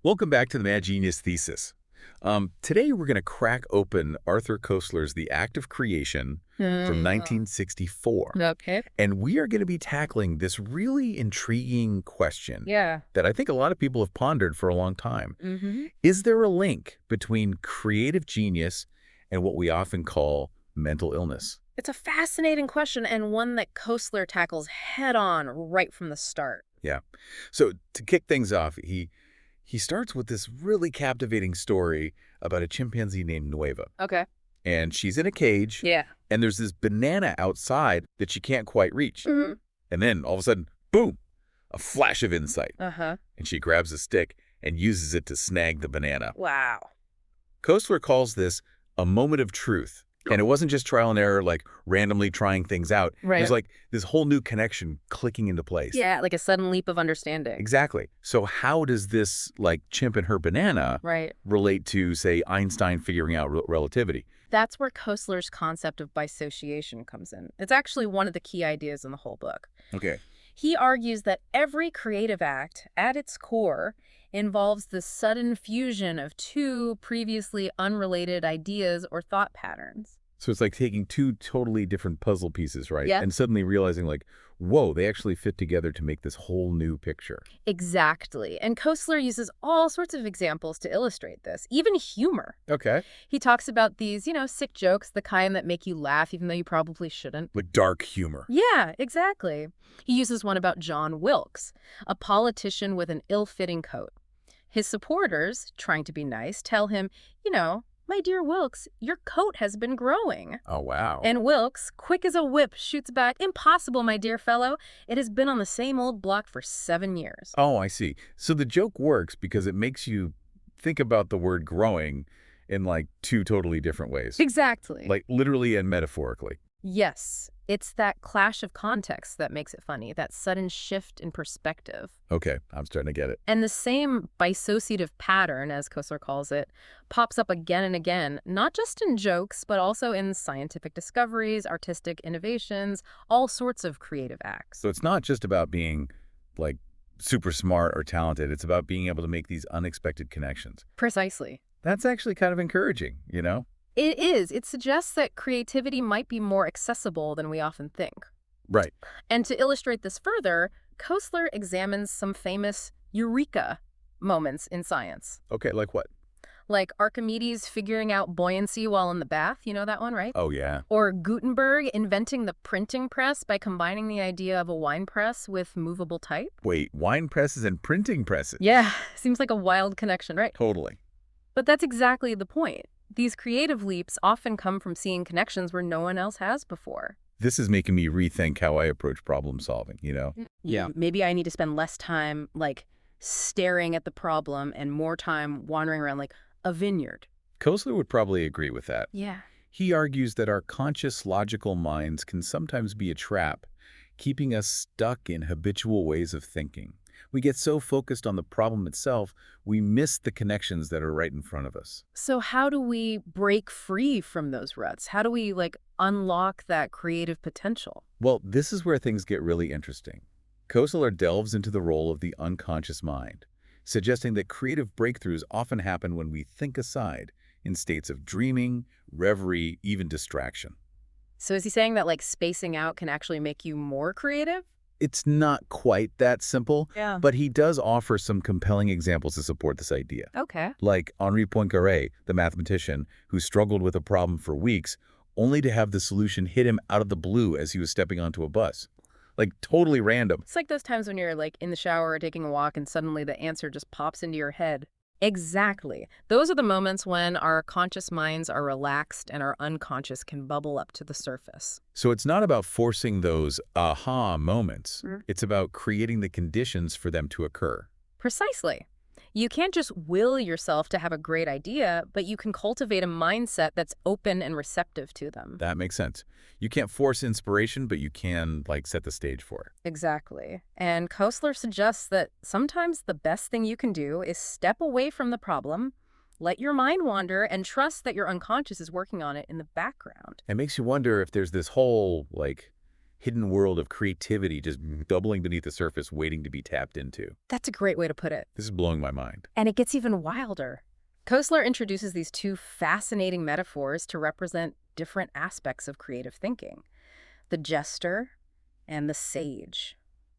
Welcome back to the Mad Genius Thesis. Today we're going to crack open Arthur Koestler's The Act of Creation from 1964. Okay. And we are going to be tackling this really intriguing question Yeah. that I think a lot of people have pondered for a long time. Mm-hmm. Is there a link between creative genius and what we often call mental illness? It's a fascinating question and one that Koestler tackles head on right from the start. Yeah. So to kick things off, he starts with this really captivating story about a chimpanzee named Nueva. Okay. And she's in a cage, Yeah. and there's this banana outside that she can't quite reach. Mm-hmm. And then, all of a sudden, boom, a flash of insight. Uh-huh. And she grabs a stick and uses it to snag the banana. Wow. Koestler calls this a moment of truth. And it wasn't just trial and error, like randomly trying things out. Right. It was like this whole new connection clicking into place. Yeah, like a sudden leap of understanding. Exactly. So how does this, like, chimp and her banana Right. relate to, say, Einstein figuring out relativity? That's where Koestler's concept of bisociation comes in. It's actually one of the key ideas in the whole book. Okay. He argues that every creative act, at its core, involves the sudden fusion of two previously unrelated ideas or thought patterns. So it's like taking two totally different puzzle pieces, right? Yeah. And suddenly realizing, like, whoa, they actually fit together to make this whole new picture. Exactly. And Koestler uses all sorts of examples to illustrate this, even humor. Okay. He talks about these, sick jokes, the kind that make you laugh even though you probably shouldn't. With dark humor. Yeah, exactly. He uses one about John Wilkes, a politician with an ill-fitting coat. His supporters, trying to be nice, tell him, my dear Wilkes, your coat has been growing. Oh, wow. And Wilkes, quick as a whip, shoots back, impossible, my dear fellow. It has been on the same old block for 7 years. Oh, I see. So the joke works because it makes you think about the word growing in, like, two totally different ways. Exactly. Like, literally and metaphorically. Yes, it's that clash of context that makes it funny, that sudden shift in perspective. Okay, I'm starting to get it. And the same bisociative pattern, as Koestler calls it, pops up again and again, not just in jokes, but also in scientific discoveries, artistic innovations, all sorts of creative acts. So it's not just about being, like, super smart or talented. It's about being able to make these unexpected connections. Precisely. That's actually kind of encouraging, you know? It is. It suggests that creativity might be more accessible than we often think. Right. And to illustrate this further, Koestler examines some famous eureka moments in science. Okay, like what? Like Archimedes figuring out buoyancy while in the bath, you know that one, right? Oh, yeah. Or Gutenberg inventing the printing press by combining the idea of a wine press with movable type. Wait, wine presses and printing presses? Yeah, seems like a wild connection, right? Totally. But that's exactly the point. These creative leaps often come from seeing connections where no one else has before. This is making me rethink how I approach problem solving, you know? Yeah. Maybe I need to spend less time, staring at the problem and more time wandering around like a vineyard. Koestler would probably agree with that. Yeah. He argues that our conscious, logical minds can sometimes be a trap, keeping us stuck in habitual ways of thinking. We get so focused on the problem itself, we miss the connections that are right in front of us. So how do we break free from those ruts? How do we, unlock that creative potential? Well, this is where things get really interesting. Koestler delves into the role of the unconscious mind, suggesting that creative breakthroughs often happen when we think aside, in states of dreaming, reverie, even distraction. So is he saying that, spacing out can actually make you more creative? It's not quite that simple, Yeah. but he does offer some compelling examples to support this idea. Okay. Like Henri Poincaré, the mathematician, who struggled with a problem for weeks, only to have the solution hit him out of the blue as he was stepping onto a bus. Like, totally random. It's like those times when you're, in the shower or taking a walk and suddenly the answer just pops into your head. Exactly. Those are the moments when our conscious minds are relaxed and our unconscious can bubble up to the surface. So it's not about forcing those aha moments. Mm. It's about creating the conditions for them to occur. Precisely. You can't just will yourself to have a great idea, but you can cultivate a mindset that's open and receptive to them. That makes sense. You can't force inspiration, but you can, set the stage for it. Exactly. And Koestler suggests that sometimes the best thing you can do is step away from the problem, let your mind wander, and trust that your unconscious is working on it in the background. It makes you wonder if there's this whole, hidden world of creativity just bubbling beneath the surface waiting to be tapped into. That's a great way to put it. This is blowing my mind. And it gets even wilder. Koestler introduces these two fascinating metaphors to represent different aspects of creative thinking: the jester and the sage.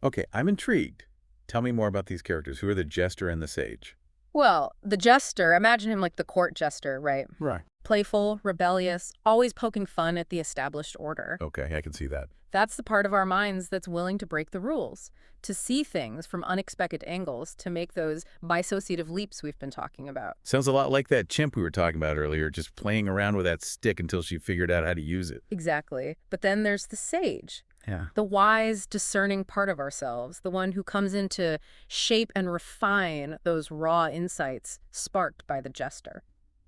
Okay, I'm intrigued. Tell me more about these characters. Who are the jester and the sage? Well, the jester, imagine him like the court jester, right? Right. Playful, rebellious, always poking fun at the established order. Okay, I can see that. That's the part of our minds that's willing to break the rules, to see things from unexpected angles, to make those bisociative leaps we've been talking about. Sounds a lot like that chimp we were talking about earlier, just playing around with that stick until she figured out how to use it. Exactly. But then there's the sage. Yeah. The wise, discerning part of ourselves, the one who comes in to shape and refine those raw insights sparked by the jester.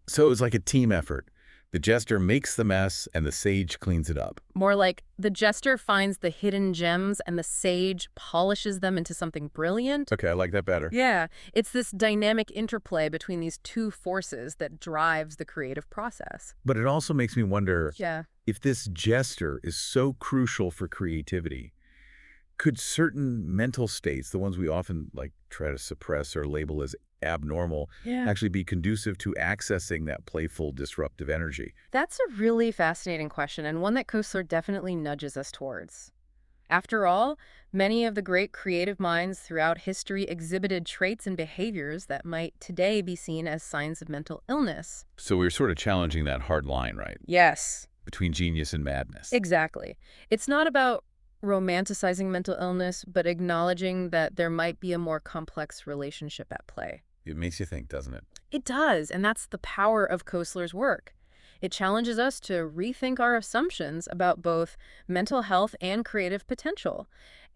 So it was like a team effort. The jester makes the mess and the sage cleans it up. More like the jester finds the hidden gems and the sage polishes them into something brilliant. Okay, I like that better. Yeah, it's this dynamic interplay between these two forces that drives the creative process. But it also makes me wonder Yeah. if this jester is so crucial for creativity, could certain mental states, the ones we often try to suppress or label as abnormal, actually be conducive to accessing that playful, disruptive energy? That's a really fascinating question, and one that Koestler definitely nudges us towards. After all, many of the great creative minds throughout history exhibited traits and behaviors that might today be seen as signs of mental illness. So we're sort of challenging that hard line, right? Yes, Between genius and madness. exactly. It's not about romanticizing mental illness, but acknowledging that there might be a more complex relationship at play. It makes you think, doesn't it? It does, and that's the power of Koestler's work. It challenges us to rethink our assumptions about both mental health and creative potential.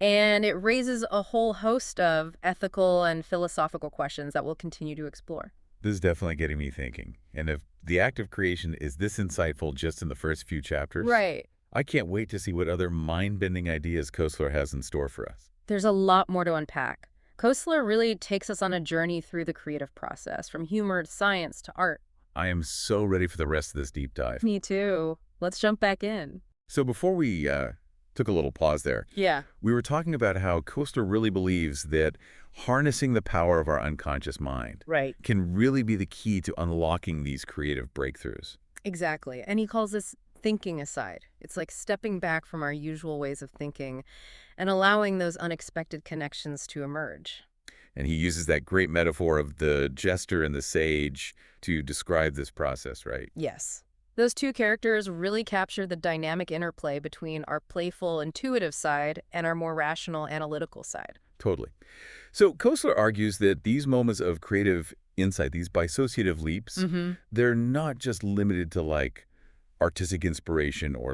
And it raises a whole host of ethical and philosophical questions that we'll continue to explore. This is definitely getting me thinking. And if the act of creation is this insightful just in the first few chapters, Right. I can't wait to see what other mind-bending ideas Koestler has in store for us. There's a lot more to unpack. Koestler really takes us on a journey through the creative process, from humor to science to art. I am so ready for the rest of this deep dive. Me too. Let's jump back in. So before we took a little pause there, Yeah. we were talking about how Koestler really believes that harnessing the power of our unconscious mind Right. can really be the key to unlocking these creative breakthroughs. Exactly. And he calls this thinking aside. It's like stepping back from our usual ways of thinking and allowing those unexpected connections to emerge. And he uses that great metaphor of the jester and the sage to describe this process, right? Yes. Those two characters really capture the dynamic interplay between our playful, intuitive side and our more rational, analytical side. Totally. So Koestler argues that these moments of creative insight, these bisociative leaps, they're not just limited to artistic inspiration or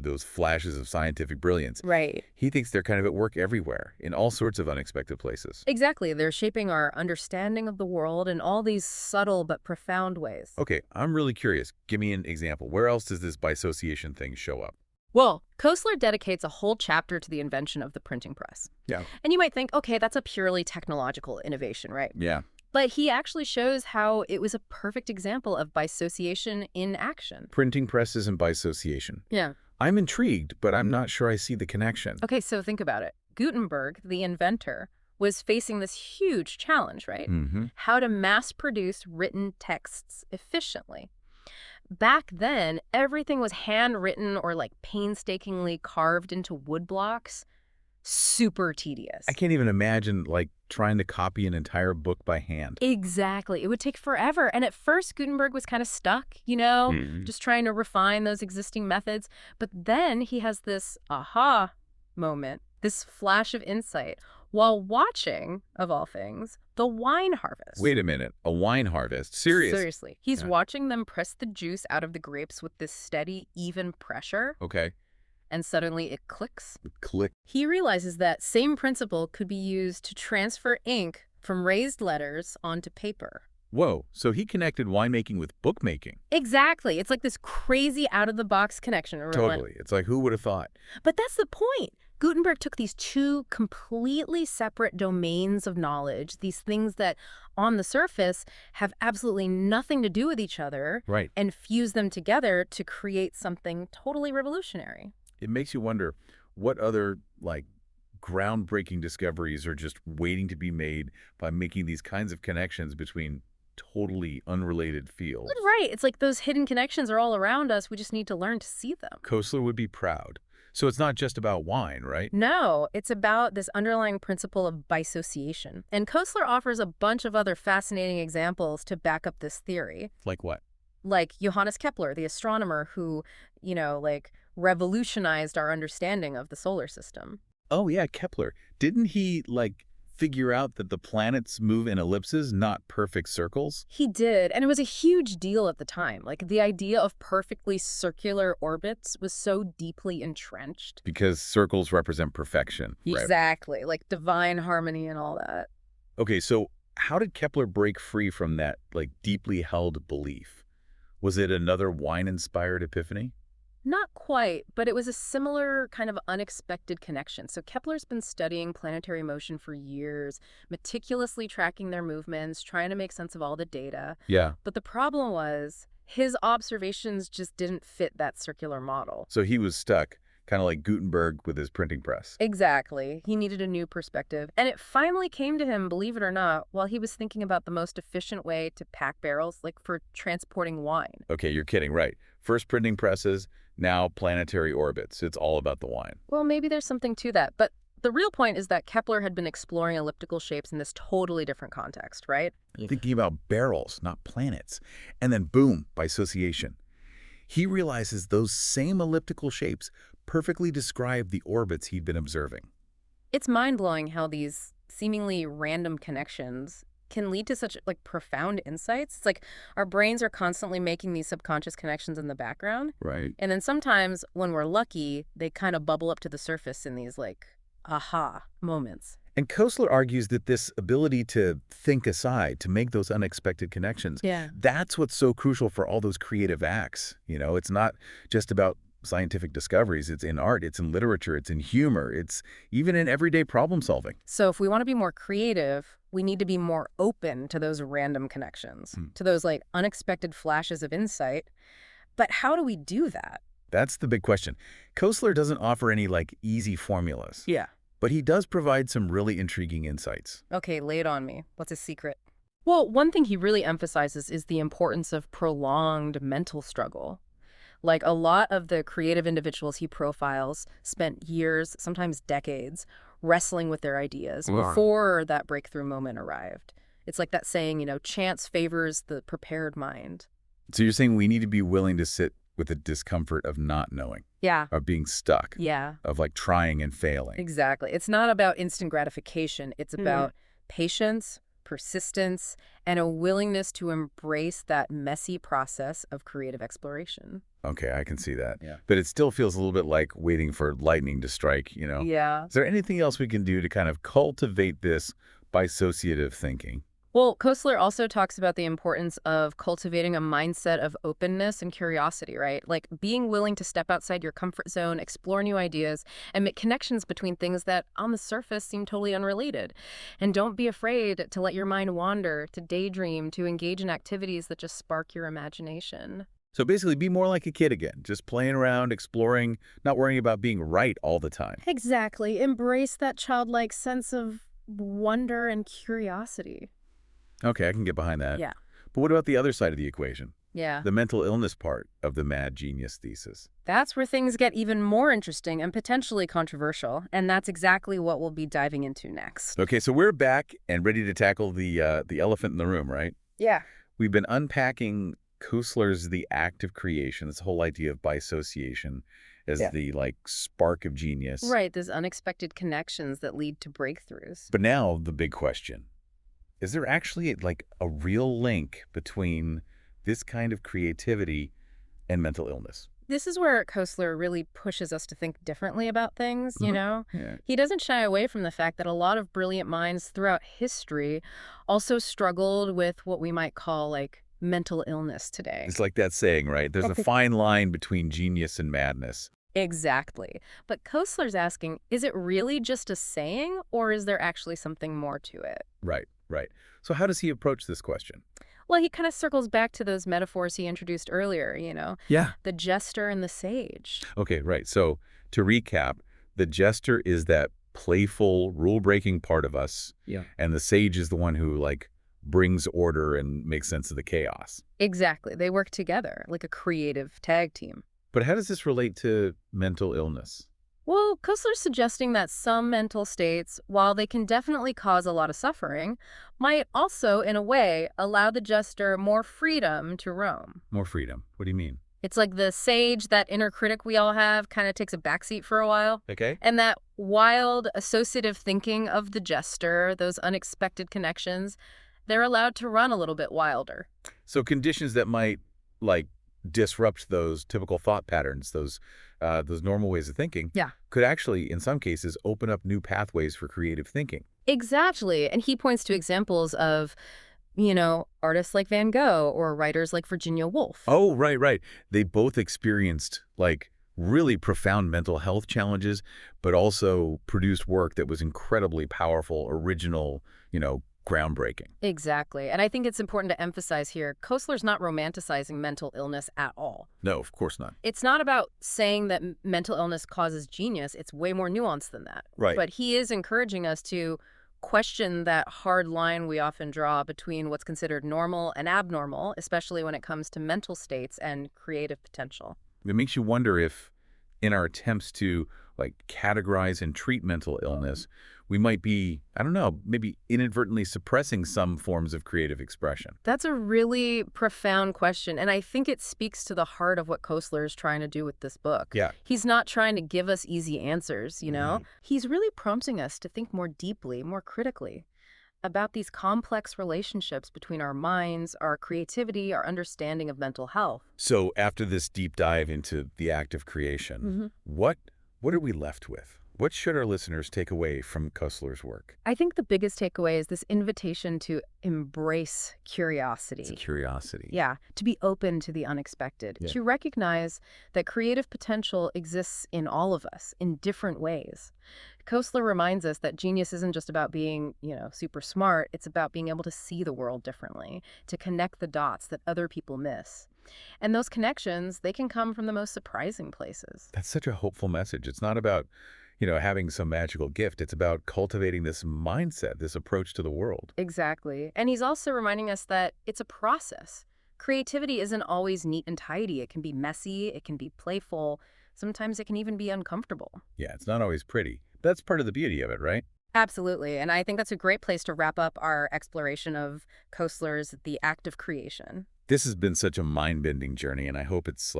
those flashes of scientific brilliance. Right. He thinks they're kind of at work everywhere, in all sorts of unexpected places. Exactly. They're shaping our understanding of the world in all these subtle but profound ways. Okay, I'm really curious. Give me an example. Where else does this bisociation thing show up? Well, Koestler dedicates a whole chapter to the invention of the printing press. Yeah. And you might think, okay, that's a purely technological innovation, right? Yeah. But he actually shows how it was a perfect example of bisociation in action. Printing presses and bisociation. Yeah. I'm intrigued, but I'm not sure I see the connection. Okay, so think about it. Gutenberg, the inventor, was facing this huge challenge, right? How to mass produce written texts efficiently. Back then, everything was handwritten or painstakingly carved into wood blocks. Super tedious. I can't even imagine trying to copy an entire book by hand. Exactly. It would take forever. And at first, Gutenberg was kind of stuck, just trying to refine those existing methods. But then he has this aha moment, this flash of insight, while watching, of all things, the wine harvest. Wait a minute. A wine harvest? Seriously. He's Yeah. watching them press the juice out of the grapes with this steady, even pressure. Okay. And suddenly it clicks. Click. He realizes that same principle could be used to transfer ink from raised letters onto paper. Whoa. So he connected winemaking with bookmaking. Exactly. It's like this crazy out-of-the-box connection. Totally. It's who would have thought? But that's the point. Gutenberg took these two completely separate domains of knowledge, these things that on the surface have absolutely nothing to do with each other, Right. and fused them together to create something totally revolutionary. It makes you wonder, What other, like, groundbreaking discoveries are just waiting to be made by making these kinds of connections between totally unrelated fields? Right. It's like those hidden connections are all around us. We just need to learn to see them. Koestler would be proud. So it's not just about wine, right? No, it's about this underlying principle of bisociation. And Koestler offers a bunch of other fascinating examples to back up this theory. Like what? Like Johannes Kepler, the astronomer who, like revolutionized our understanding of the solar system. Oh, yeah, Kepler. Didn't he, like, figure out that the planets move in ellipses, not perfect circles? He did, and it was a huge deal at the time. Like, the idea of perfectly circular orbits was so deeply entrenched. Because circles represent perfection, right? Exactly, like divine harmony and all that. Okay, so how did Kepler break free from that, like, deeply held belief? Was it another wine-inspired epiphany? Not quite, but it was a similar kind of unexpected connection. So Kepler's been studying planetary motion for years, meticulously tracking their movements, trying to make sense of all the data. Yeah. But the problem was his observations just didn't fit that circular model. So he was stuck, kind of like Gutenberg with his printing press. Exactly. He needed a new perspective. And it finally came to him, believe it or not, while he was thinking about the most efficient way to pack barrels, like for transporting wine. Okay, you're kidding, right? First printing presses, now planetary orbits. It's all about the wine. Well, maybe there's something to that. But the real point is that Kepler had been exploring elliptical shapes in this totally different context, right? Thinking about barrels, not planets. And then boom, bisociation. He realizes those same elliptical shapes perfectly describe the orbits he'd been observing. It's mind-blowing how these seemingly random connections can lead to such profound insights. It's like our brains are constantly making these subconscious connections in the background. Right. And then sometimes when we're lucky, they kind of bubble up to the surface in these aha moments. And Koestler argues that this ability to think aside, to make those unexpected connections, that's what's so crucial for all those creative acts. It's not just about scientific discoveries. It's in art, it's in literature, it's in humor, it's even in everyday problem solving. So if we want to be more creative, we need to be more open to those random connections, to those unexpected flashes of insight. But how do we do that? That's the big question. Koestler doesn't offer any easy formulas. Yeah. But he does provide some really intriguing insights. Okay, lay it on me. What's his secret? Well, one thing he really emphasizes is the importance of prolonged mental struggle. Like a lot of the creative individuals he profiles spent years, sometimes decades, wrestling with their ideas before that breakthrough moment arrived. It's like that saying, chance favors the prepared mind. So you're saying we need to be willing to sit with the discomfort of not knowing. Yeah. Of being stuck. Yeah. Of trying and failing. Exactly. It's not about instant gratification. It's about patience, persistence, and a willingness to embrace that messy process of creative exploration. Okay, I can see that. Yeah. But it still feels a little bit like waiting for lightning to strike, Yeah. Is there anything else we can do to kind of cultivate this bisociative thinking? Well, Koestler also talks about the importance of cultivating a mindset of openness and curiosity, right? Like being willing to step outside your comfort zone, explore new ideas, and make connections between things that on the surface seem totally unrelated. And don't be afraid to let your mind wander, to daydream, to engage in activities that just spark your imagination. So basically be more like a kid again, just playing around, exploring, not worrying about being right all the time. Exactly. Embrace that childlike sense of wonder and curiosity. Okay, I can get behind that. Yeah. But what about the other side of the equation? Yeah. The mental illness part of the Mad Genius Thesis. That's where things get even more interesting and potentially controversial, and that's exactly what we'll be diving into next. Okay, so we're back and ready to tackle the elephant in the room, right? Yeah. We've been unpacking Koestler's The Act of Creation, this whole idea of bisociation as the spark of genius. Right, those unexpected connections that lead to breakthroughs. But now the big question. Is there actually a real link between this kind of creativity and mental illness? This is where Koestler really pushes us to think differently about things, Yeah. He doesn't shy away from the fact that a lot of brilliant minds throughout history also struggled with what we might call mental illness today. It's like that saying, right? There's a fine line between genius and madness. Exactly. But Koestler's asking, is it really just a saying, or is there actually something more to it? Right. So how does he approach this question? Well, he kind of circles back to those metaphors he introduced earlier, Yeah. the jester and the sage. Okay, right. So to recap, The jester is that playful, rule-breaking part of us, Yeah. and the sage is the one who, like, brings order and makes sense of the chaos. Exactly. They work together like a creative tag team. But how does this relate to mental illness? Well, Koestler's suggesting that some mental states, while they can definitely cause a lot of suffering, might also, in a way, allow the jester more freedom to roam. More freedom. What do you mean? It's like the sage, that inner critic we all have, kind of takes a backseat for a while. Okay. And that wild, associative thinking of the jester, those unexpected connections, they're allowed to run a little bit wilder. So conditions that might, like, disrupt those typical thought patterns, those normal ways of thinking, Yeah. could actually, in some cases, open up new pathways for creative thinking. Exactly. And he points to examples of, artists like Van Gogh or writers like Virginia Woolf. Oh, right. They both experienced, like, really profound mental health challenges, but also produced work that was incredibly powerful, original, groundbreaking. Exactly. And I think it's important to emphasize here, Koestler's not romanticizing mental illness at all. No, of course not. It's not about saying that mental illness causes genius. It's way more nuanced than that. Right. But he is encouraging us to question that hard line we often draw between what's considered normal and abnormal, especially when it comes to mental states and creative potential. It makes you wonder if, in our attempts to, like, categorize and treat mental illness, we might be, I don't know, maybe inadvertently suppressing some forms of creative expression. That's a really profound question, and I think it speaks to the heart of what Koestler is trying to do with this book. Yeah. He's not trying to give us easy answers, He's really prompting us to think more deeply, more critically about these complex relationships between our minds, our creativity, our understanding of mental health. So after this deep dive into the act of creation, what are we left with? What should our listeners take away from Koestler's work? I think the biggest takeaway is this invitation to embrace curiosity. It's a curiosity. Yeah, to be open to the unexpected, Yeah. to recognize that creative potential exists in all of us in different ways. Koestler reminds us that genius isn't just about being, super smart. It's about being able to see the world differently, to connect the dots that other people miss. And those connections, they can come from the most surprising places. That's such a hopeful message. It's not about, having some magical gift. It's about cultivating this mindset, this approach to the world. Exactly. And he's also reminding us that it's a process. Creativity isn't always neat and tidy. It can be messy. It can be playful. Sometimes it can even be uncomfortable. Yeah, it's not always pretty. That's part of the beauty of it, right? Absolutely. And I think that's a great place to wrap up our exploration of Koestler's The Act of Creation. This has been such a mind-bending journey, and I hope it's,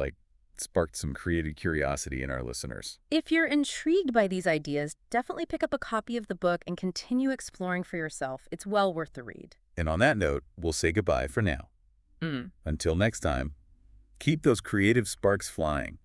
sparked some creative curiosity in our listeners. If you're intrigued by these ideas, definitely pick up a copy of the book and continue exploring for yourself. It's well worth the read. And on that note, we'll say goodbye for now. Until next time, keep those creative sparks flying.